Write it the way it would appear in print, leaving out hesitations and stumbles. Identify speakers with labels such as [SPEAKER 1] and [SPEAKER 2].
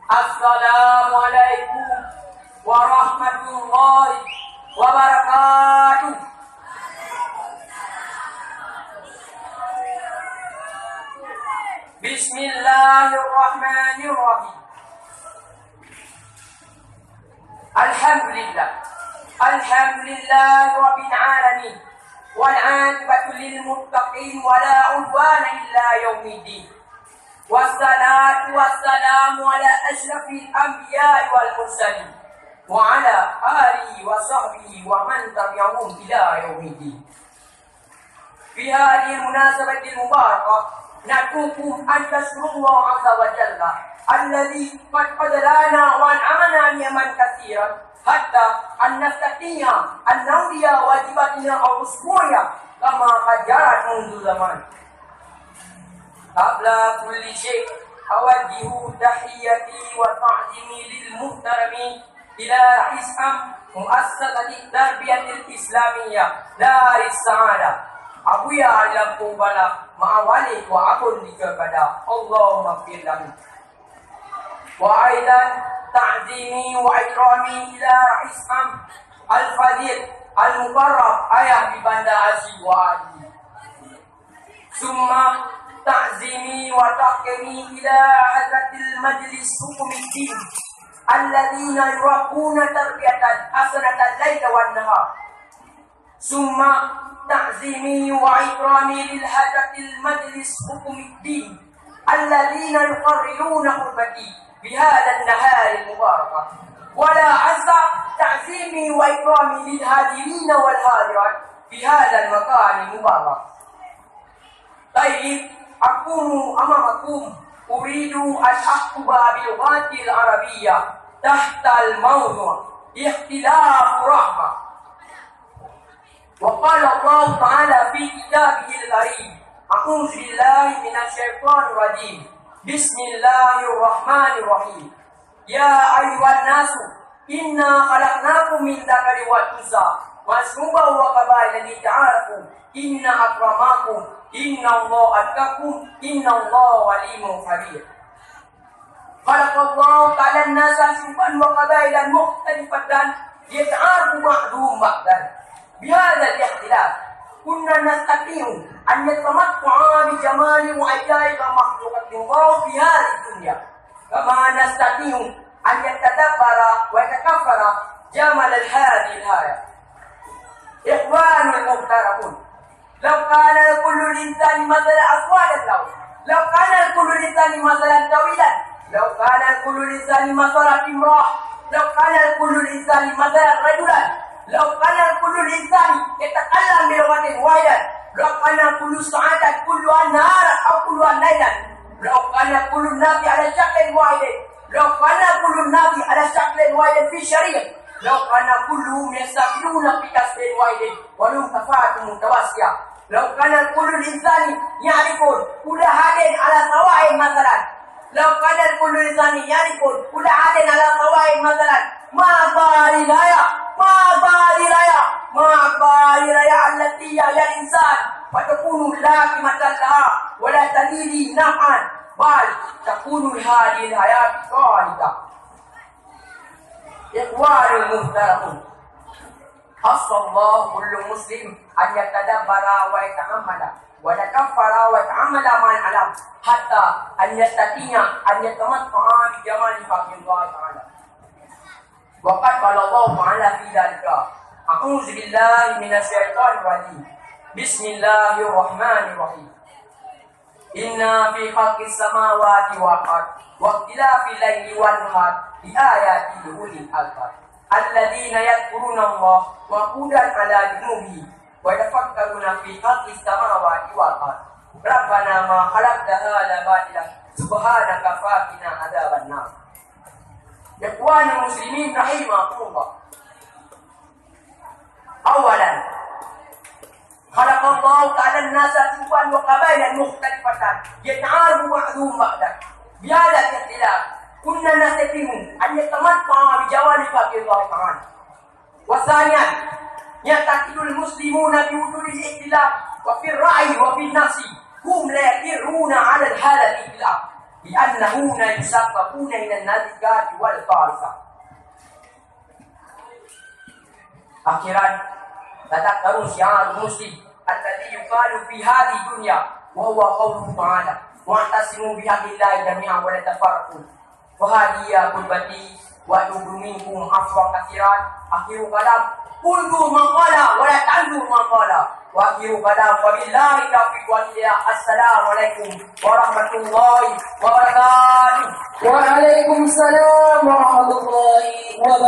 [SPEAKER 1] Assalamualaikum warahmatullahi wabarakatuh. Bismillahirrahmanirrahim. Alhamdulillah. Alhamdulillah rabbil alamin. Wal 'aqibatu lil muttaqin wa la 'udwana illa yaumiddin. Wassalatu wassalamu ala asyrafil anbiya'i wal mursalin wa ala alihi wa sahbihi wa man tabi'ahum ila yaumiddin. Fi hadhihi munasabatil mubarakah natukum an tashkurullah azza wa jalla alladhi qad qadarana wa an'amana ni'man katsiran hatta an nastati'a an nawdiya wajibatina aw usbuya kama qad jarat mundu zaman. Qabla kulli syai' awajjihu tahiyyati wa ta'zimi lil muhtaramin ila Rais Am Muassasati Tarbiyatil Islamiyah Daris Sa'adah Abuya dalam kubala ma'awali wa akun kepada Allahumma fir lahu. Wa aidan ta'zimi wa ikrami ila Rais Am Al-Fadil Al-Mukarrab ayah di Banda Aziz wa Ali. Summa ta'zimi wa taqimi ila hadratil majlis hukumiddin alladhina yuraquna tarbiyatan hasanatan layla wan nahar. Summa ta'zimi wa ikrami lil hadratil majlis hukumiddin alladhina yuqarriruna hurbati bi hadha an-nahar al-mubarakah. Wa la azza ta'zimi wa ikrami lil hadirin wal hadirat bi hadha al-makan al-mubarak. Tayyib Akunu amamakum uridu an aktuba bil ghatil arabiyyah tahtal mawdu' ikhtilaf rahmah. Wa qala Allah ta'ala fi kitabihil karim a'udzu billahi minasy syaithanir rajim. Bismillahirrahmanirrahim. Ya ayyuhan nasu inna khalaqnakum min dzakarin wa unsa wa subhanahu wa ta'ala lita'arafu inna akramakum inna Allah atqakum inna Allah walimun khabir. Khalaqallahu ta'ala an-nasa syu'ban wa qabailan mukhtalifatan yata'arafu ba'duhum ba'dan. Bihadha al-ikhtilaf kunna nastati'u an yatamattu'a bi jamali wa ajaib makhluqatin Allah fi hadhihi dunya kama nastati'u an yatadabbara wa yatakaffara jamal hadhihi al-hayah. Ikhwanul muhtaramun, لو كان كل الإنسان مثلا أسوادا لو كان كل الإنسان مثلا طويلا لو كان كل الإنسان مثلا امرأة لو كان كل الإنسان مثلا رجلا لو كان كل الإنسان يتكلم بلغة واحدة لو كان كل ساعة كلها نهارا أو كلها ليلا لو كان كل الناس على شكل واحد لو كان كل الناس على شكل واحد في الشريعة لو كان كلهم يستقبلون في كسب واحد ولهم كفاءة متوسعة لو كان كل الإنسان يعرفون كل حد على سواء مثلا لو كان كل الإنسان يعرفون كل حد على سواء مثلا ما بالرايا التي يا الإنسان فتكون لاكمة لها ولا تزيد نفعا بل تكون هذه الحياة خالدة. إخوان المحترمون, As-sallahu kullu muslim an yatadabbara wa yata'ammala wa yatafakkara wa yata'ammala ma'al alam hatta an yastati'a an yatamatta'a bi jamali Allah ta'ala. Wa qad qala Allah ta'ala fi dzalika a'udzu billahi minasy syaithanir rajim. Bismillahirrahmanirrahim. Inna fi khalqis samawati wal ardi wa ikhtilafil laili wan nahar bi ayatin ulil albab alladzina yadhkuruna Allah wa qudan ala junubihim wa yatafakkaruna fi khalqis samawati wal ardi rabbana ma khalaqta hadza batila subhanaka faqina adzaban nar. Ikhwani muslimin rahimakumullah, awalan khalaqallahu ta'ala an-nasa syu'ban wa qabailan mukhtalifatan yata'arafu ba'duhum ba'dan bihadha al-ikhtilaf kunna nastati'u an yatamatta'a bi jawali Allah ta'ala. Wa thaniyan ya'taqidul muslimuna bi wujudil ikhtilaf wa fi ar-ra'yi wa fi an-nafsi hum la yaqirruna 'ala hadha al-ikhtilaf بأنهن يسببون إلى النتيجات والكارثة. Akhiran tadakkarun syiar muslim alladhi yuqalu fi hadhihi dunya wa huwa qawluhu ta'ala wa'tasimu bihablillahi jami'an wa la tafarraqu wa hadiya qurbati wa minkum afwan katsiran. Akhiru kalam qulu man qala wa la ta'du man qala wa akhiru kalam wa billahi taufiq wal hidayah. Assalamu alaikum warahmatullahi wabarakatuh.
[SPEAKER 2] Waalaikumsalam warahmatullahi wabarakatuh.